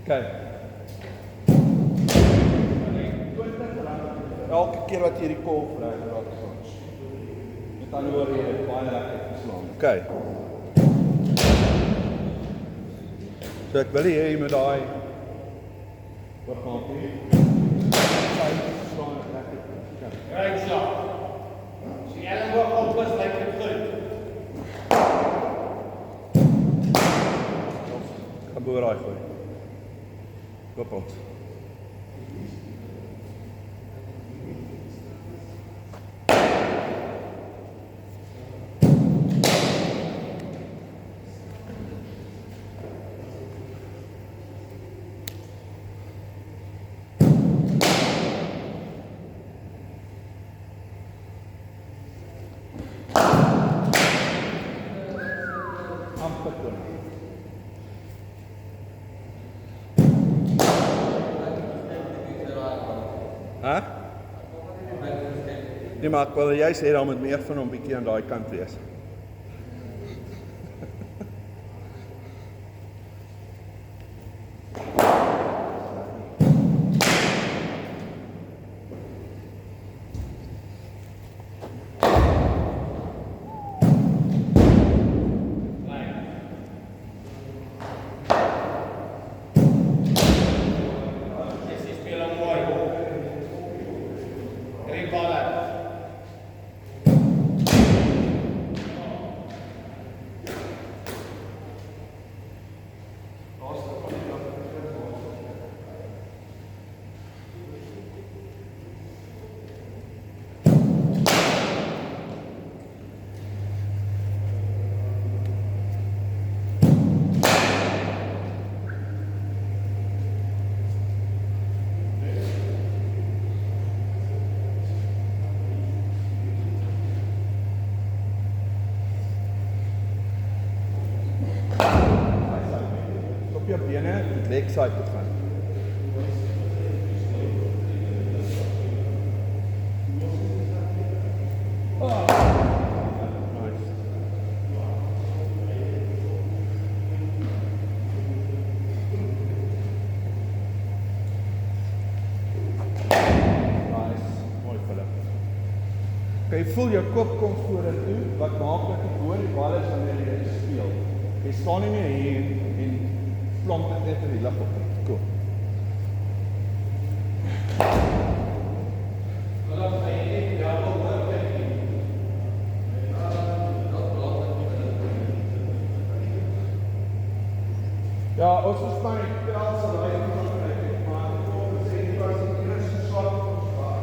Kyk. Elke keer wat jy die kolf raak soms. Met ander woorde, jy het baie lekker geslaan. Okay. So ek wil hê jy moet daai wat maak jy? Slaan lekker. Right shot. As die elleboog op is, lyk dit goed. Gaan boor raai gooi. Koppeld. Huh? Nee, maar ek wil jy sê daar moet meer van hom bietjie aan daai kant wees. Op jou bene, met leg side te gaan. Jy voel jou kop kom vorentoe, wat maak dat die boor die bal is wanneer jy speel. Jy staan nie meer hier en plomp dit net in die lug op. Cool. Ja, ons is van die kraal sal hy nie van krijg, maar ek wil sê die was die eerste slag van ons vaar.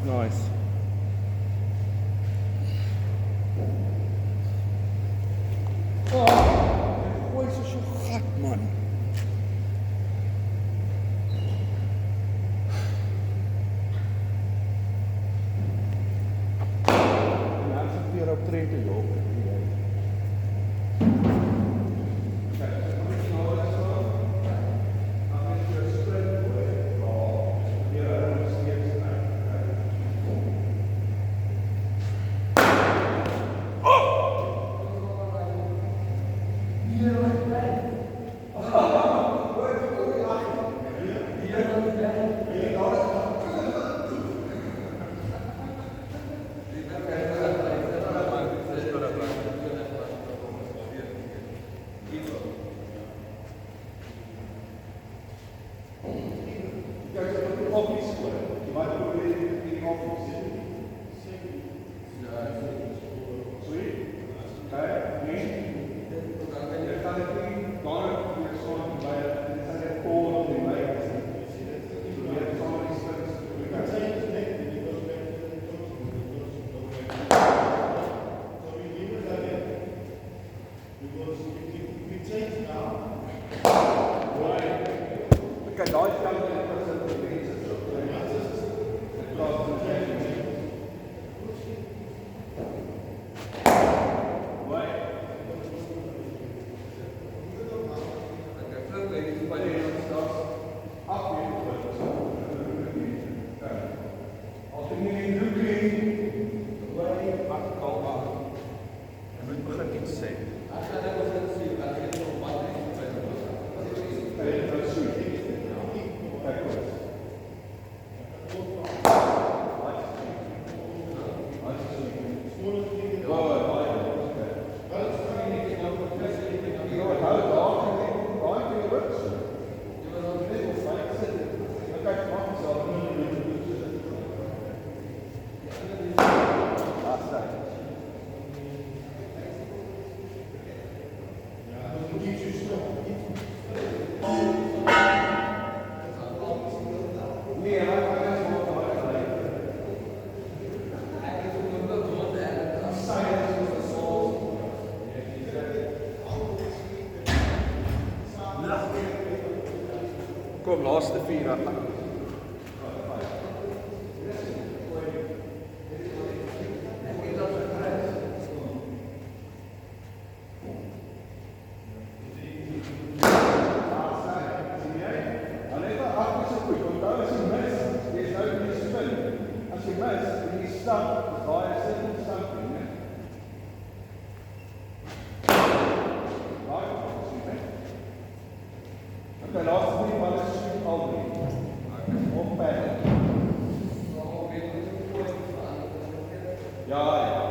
Nice. Gooi so gat, man. En dan sit weer op tree te jok. Kom, laaste 4 dan gaan. Okay, laaste 3 balle skiet al 3. Op pad. Ja, ja.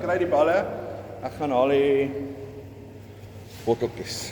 Kry die balle. Ek gaan haal die botteltjies.